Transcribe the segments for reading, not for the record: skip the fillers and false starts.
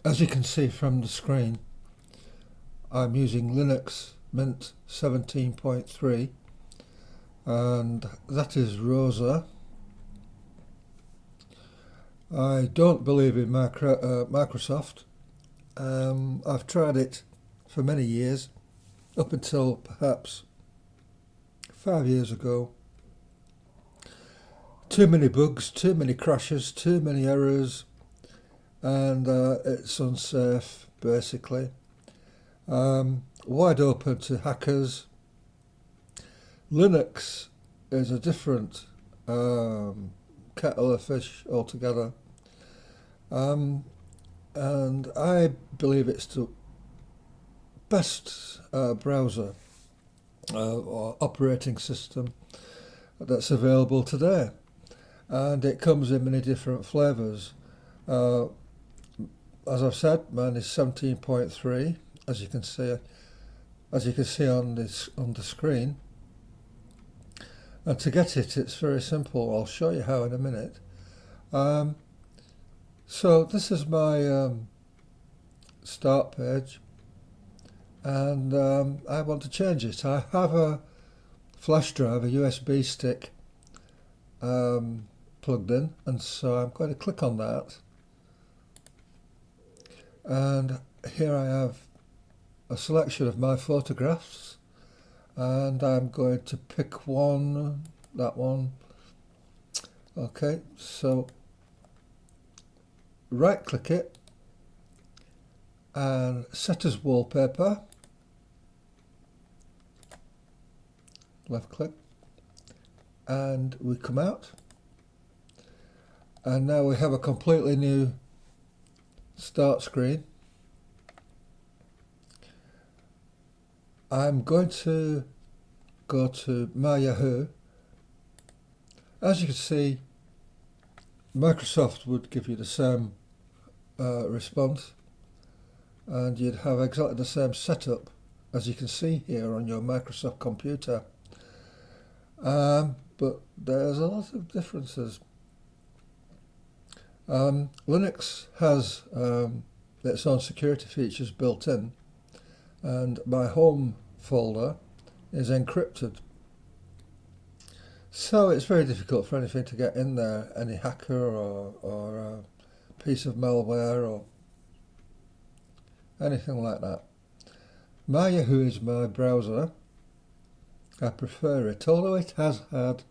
As you can see from the screen, I'm using Linux Mint 17.3 and that is Rosa. I don't believe in Microsoft. I've tried it for many years, up until perhaps 5 years ago. Too many bugs, too many crashes, too many errors, and it's unsafe basically. Wide open to hackers. Linux is a different kettle of fish altogether, and I believe it's the best browser or operating system that's available today, and it comes in many different flavors. As I've said, mine is 17.3, as you can see on the screen. And to get it, it's very simple. I'll show you how in a minute. So this is my start page, and I want to change it. I have a flash drive, a USB stick plugged in, and so I'm going to click on that. And here I have a selection of my photographs, and I'm going to pick one, that one. Okay, so right click it and set as wallpaper, left click, and we come out, and now we have a completely new start screen. I'm going to go to my Yahoo. As you can see, Microsoft would give you the same response, and you'd have exactly the same setup as you can see here on your Microsoft computer. But there's a lot of differences. Linux has its own security features built in, and my home folder is encrypted. So it's very difficult for anything to get in there, any hacker or a piece of malware or anything like that. My Yahoo is my browser. I prefer it, although it has had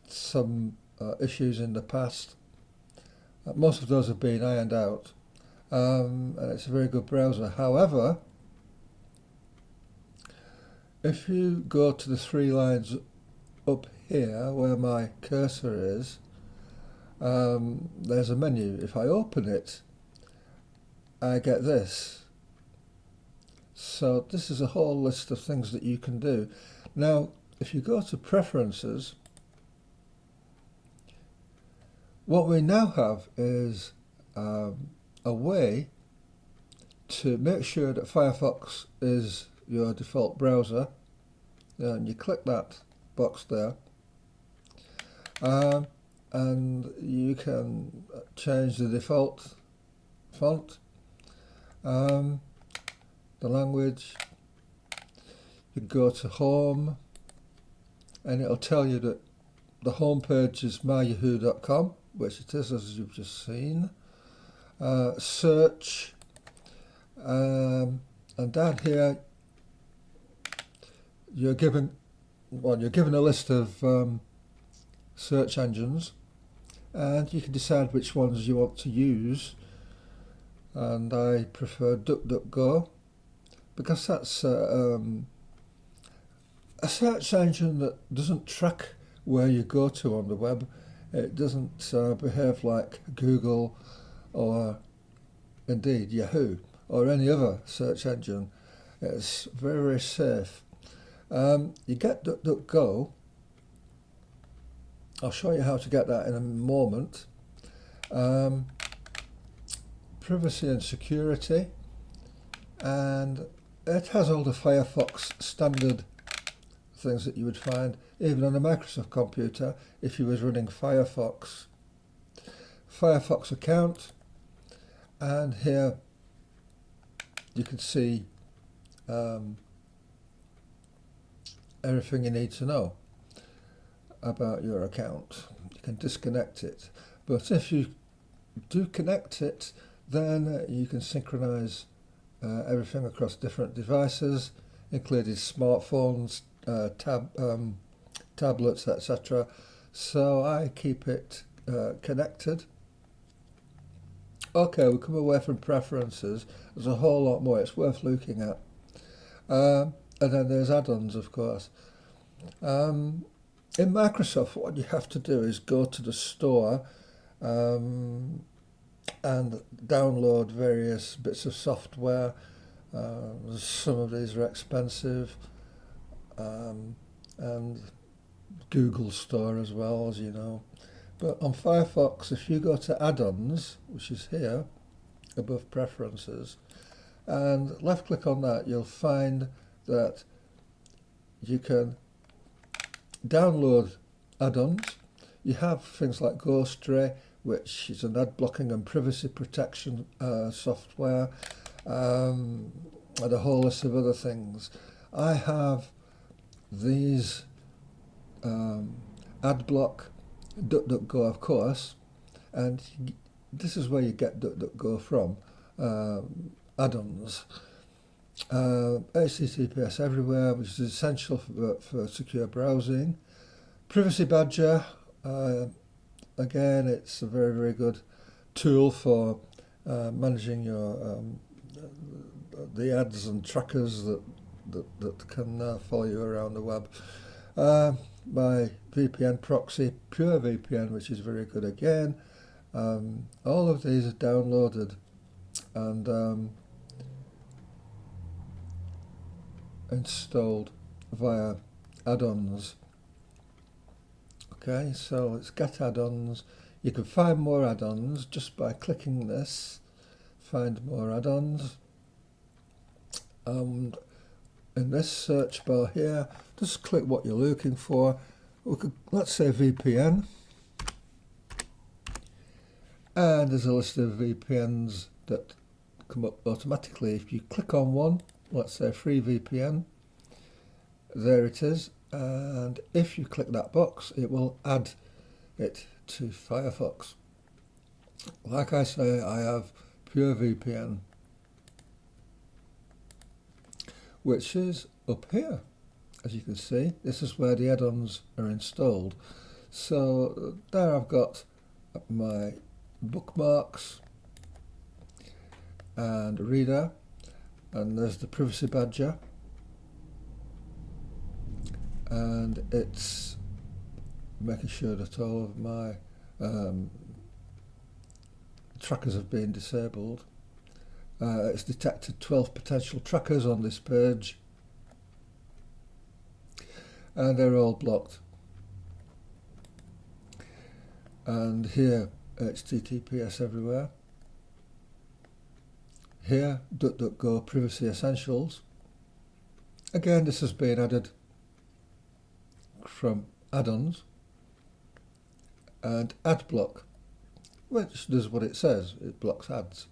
some issues in the past. Most of those have been ironed out, and it's a very good browser. However, if you go to the 3 lines up here where my cursor is, there's a menu. If I open it, I get this. So this is a whole list of things that you can do. Now, if you go to Preferences, what we now have is a way to make sure that Firefox is your default browser, and you click that box there, and you can change the default font, the language. You go to Home, and it'll tell you that the home page is myyahoo.com, which it is, as you've just seen. Search, and down here you're given a list of search engines, and you can decide which ones you want to use. And I prefer DuckDuckGo because that's a search engine that doesn't track where you go to on the web. It doesn't behave like Google or indeed Yahoo or any other search engine. It's very, very safe. You get DuckDuckGo. I'll show you how to get that in a moment. Privacy and security, and it has all the Firefox standard things that you would find even on a Microsoft computer if you was running Firefox. Firefox account, And here you can see everything you need to know about your account. You can disconnect it, but if you do connect it, then you can synchronize everything across different devices, including smartphones, tablets, etc. So I keep it connected. Okay, we come away from preferences. There's a whole lot more. It's worth looking at. And then there's add-ons, of course. In Microsoft, what you have to do is go to the store and download various bits of software. Some of these are expensive, and Google Store as well, as you know. But on Firefox, if you go to add-ons, which is here, above preferences, and left click on that, you'll find that you can download add-ons. You have things like Ghostray, which is an ad blocking and privacy protection software, and a whole list of other things. I have these ad block, DuckDuckGo, of course, and this is where you get DuckDuckGo from, add-ons. HTTPS everywhere, which is essential for secure browsing. Privacy Badger, again, it's a very, very good tool for managing your the ads and trackers that can follow you around the web. My VPN proxy, Pure VPN, which is very good again. All of these are downloaded and installed via add-ons. Okay, so let's get add-ons. You can find more add-ons just by clicking this. Find more add-ons. And in this search bar here, just click what you're looking for. Let's say VPN. And there's a list of VPNs that come up automatically. If you click on one, let's say free VPN, there it is. And if you click that box, it will add it to Firefox. Like I say, I have Pure VPN, which is up here. As you can see, this is where the add-ons are installed. So there I've got my bookmarks and reader, and there's the Privacy Badger, and it's making sure that all of my trackers have been disabled. It's detected 12 potential trackers on this page, and they're all blocked. And here, HTTPS everywhere. Here, DuckDuckGo Privacy Essentials. Again, this has been added from add-ons. And AdBlock, which does what it says, it blocks ads.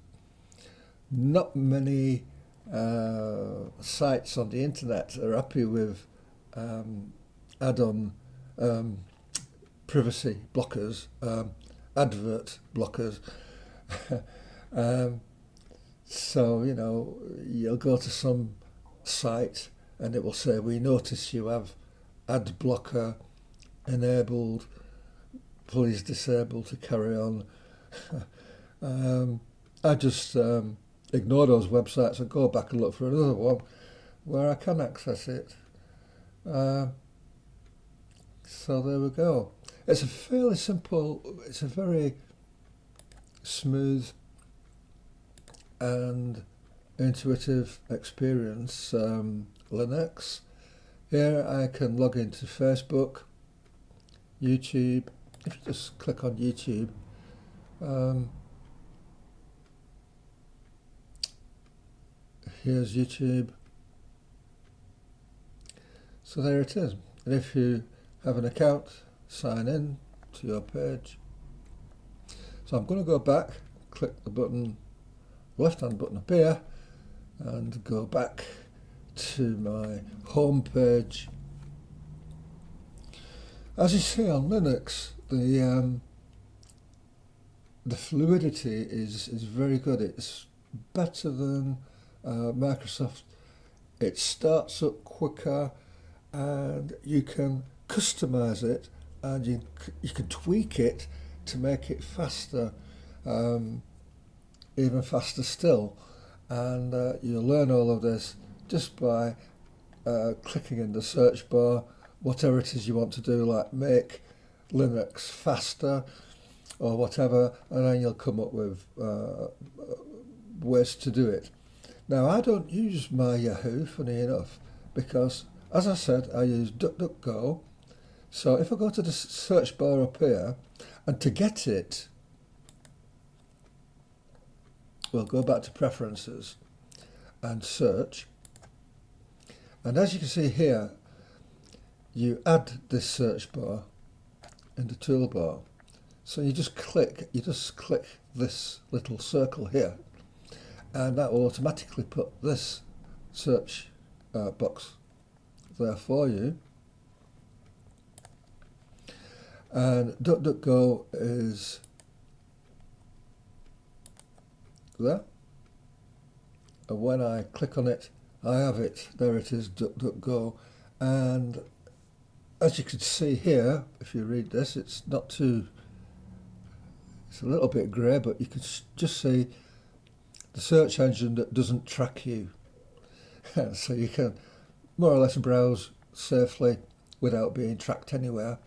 Not many sites on the internet are happy with add-on privacy blockers, advert blockers. So, you know, you'll go to some site and it will say, we notice you have ad blocker enabled, please disable to carry on. I just ignore those websites and go back and look for another one where I can access it. So there we go. It's a fairly simple, it's a very smooth and intuitive experience. Linux. Here I can log into Facebook, YouTube. If you just click on YouTube, here's YouTube. So there it is. And if you have an account, sign in to your page. So I'm going to go back, click the button left hand button up here and go back to my home page. As you see on Linux, the fluidity is very good. It's better than Microsoft. It starts up quicker, and you can customize it, and you can tweak it to make it faster, even faster still. And you'll learn all of this just by clicking in the search bar, whatever it is you want to do, like make Linux faster or whatever, and then you'll come up with ways to do it. Now, I don't use my Yahoo, funny enough, because, as I said, I use DuckDuckGo. So if I go to the search bar up here, and to get it, we'll go back to Preferences and Search. And as you can see here, you add this search bar in the toolbar. So you just click this little circle here, and that will automatically put this search box there for you. And DuckDuckGo is there. And when I click on it, I have it. There it is, DuckDuckGo. And as you can see here, if you read this, it's a little bit grey, but you can just see the search engine that doesn't track you. So you can more or less browse safely without being tracked anywhere.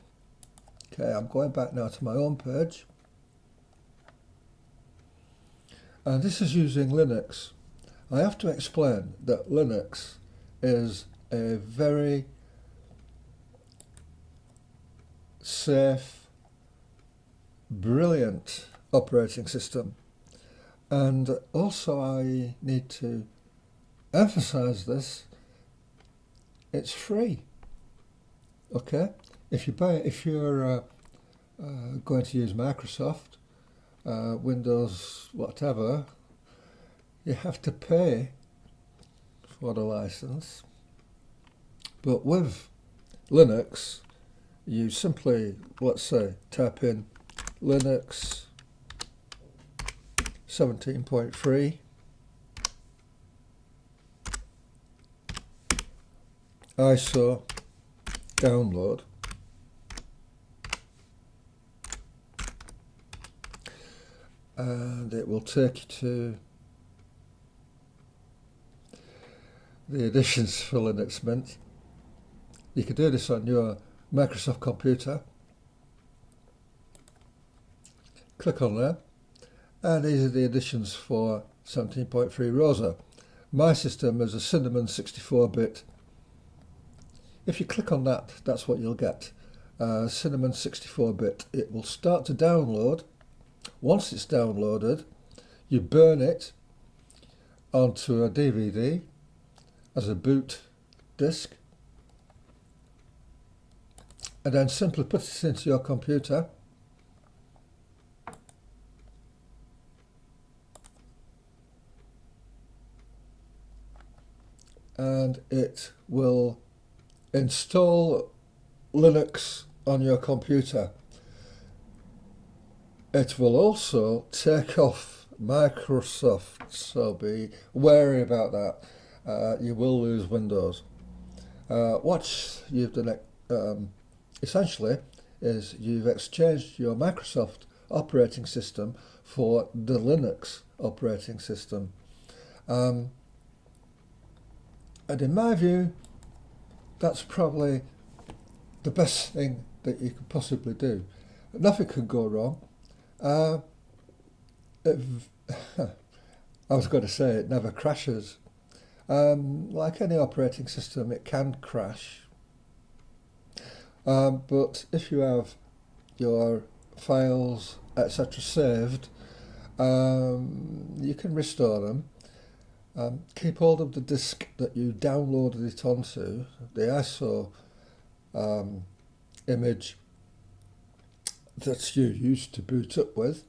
Okay, I'm going back now to my home page. And this is using Linux. I have to explain that Linux is a very safe, brilliant operating system. And also I need to emphasize this, it's free. Okay? If you're going to use Microsoft, Windows, whatever, you have to pay for the license. But with Linux, you simply, let's say, type in Linux 17.3 ISO download, and it will take you to the editions for Linux Mint. You can do this on your Microsoft computer. Click on there, and these are the editions for 17.3 Rosa. My system is a Cinnamon 64-bit. If you click on that, that's what you'll get. Cinnamon 64-bit. It will start to download. Once it's downloaded, you burn it onto a DVD as a boot disk, and then simply put it into your computer. And it will install Linux on your computer. It will also take off Microsoft, so be wary about that. You will lose Windows. What you've done essentially is you've exchanged your Microsoft operating system for the Linux operating system. And in my view, that's probably the best thing that you could possibly do. Nothing could go wrong. I was going to say it never crashes. Like any operating system, it can crash. But if you have your files, etc. saved, you can restore them. Keep hold of the disk that you downloaded it onto, the ISO image that you used to boot up with.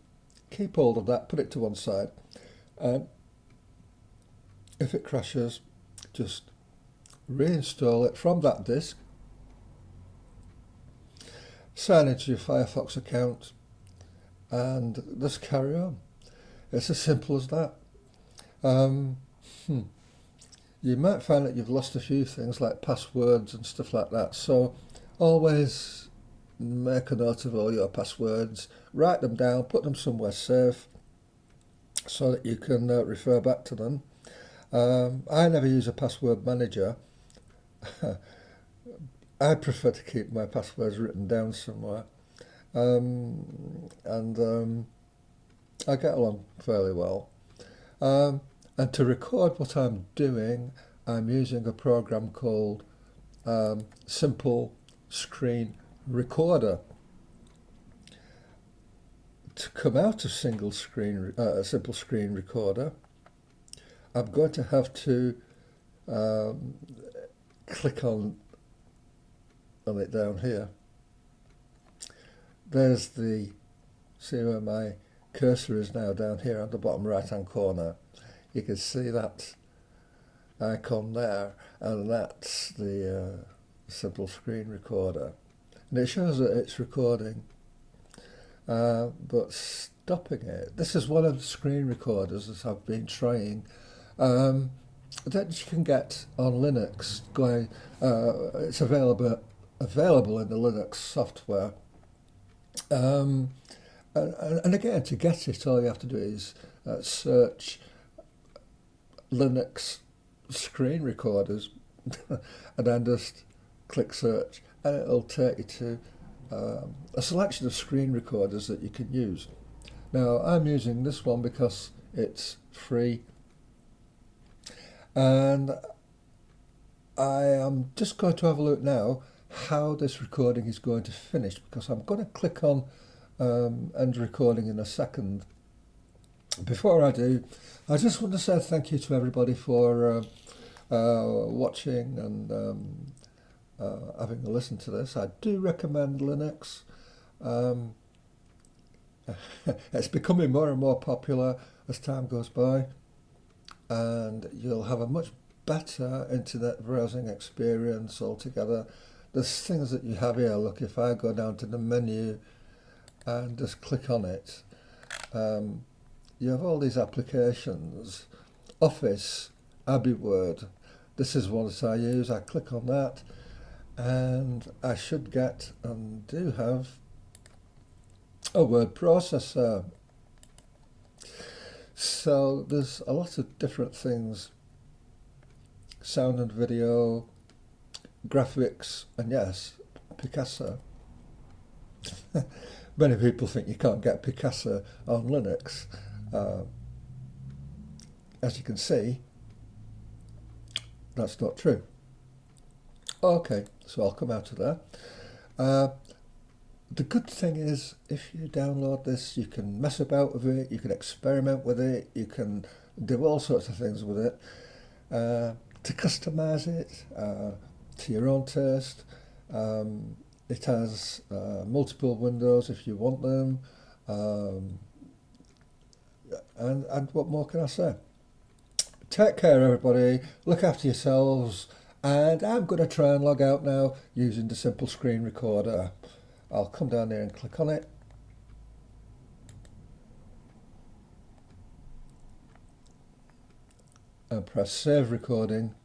Keep hold of that, put it to one side, and If it crashes, just reinstall it from that disk, sign into your Firefox account, and just carry on. It's as simple as that. You might find that you've lost a few things like passwords and stuff like that, so always make a note of all your passwords, write them down, put them somewhere safe so that you can refer back to them. I never use a password manager. I prefer to keep my passwords written down somewhere, and I get along fairly well. And to record what I'm doing, I'm using a program called Simple Screen Recorder. To come out of Simple Screen Recorder, I'm going to have to click on it down here. There's the, see where my cursor is now, down here on the bottom right hand corner. You can see that icon there, and that's the Simple Screen Recorder, and it shows that it's recording, but stopping it. This is one of the screen recorders that I've been trying that you can get on Linux. It's available in the Linux software. And again, to get it, all you have to do is search Linux screen recorders and then just click search, and it'll take you to a selection of screen recorders that you can use. Now I'm using this one because it's free, and I am just going to have a look now how this recording is going to finish, because I'm going to click on end recording in a second. Before I do, I just want to say thank you to everybody for watching and having a listen to this. I do recommend Linux. It's becoming more and more popular as time goes by, and you'll have a much better internet browsing experience altogether. There's things that you have here. Look, if I go down to the menu and just click on it, you have all these applications. Office, Abbey Word, this is one that I use. I click on that and I should get, and do have, a word processor. So there's a lot of different things: sound and video, graphics, and yes, Picasso. Many people think you can't get Picasso on Linux. As you can see, that's not true. Okay, so I'll come out of there. The good thing is, if you download this, you can mess about with it, you can experiment with it, you can do all sorts of things with it, to customize it to your own taste. It has multiple windows if you want them, and what more can I say? Take care, everybody, look after yourselves, and I'm going to try and log out now using the Simple Screen Recorder. I'll come down there and click on it. And press Save Recording.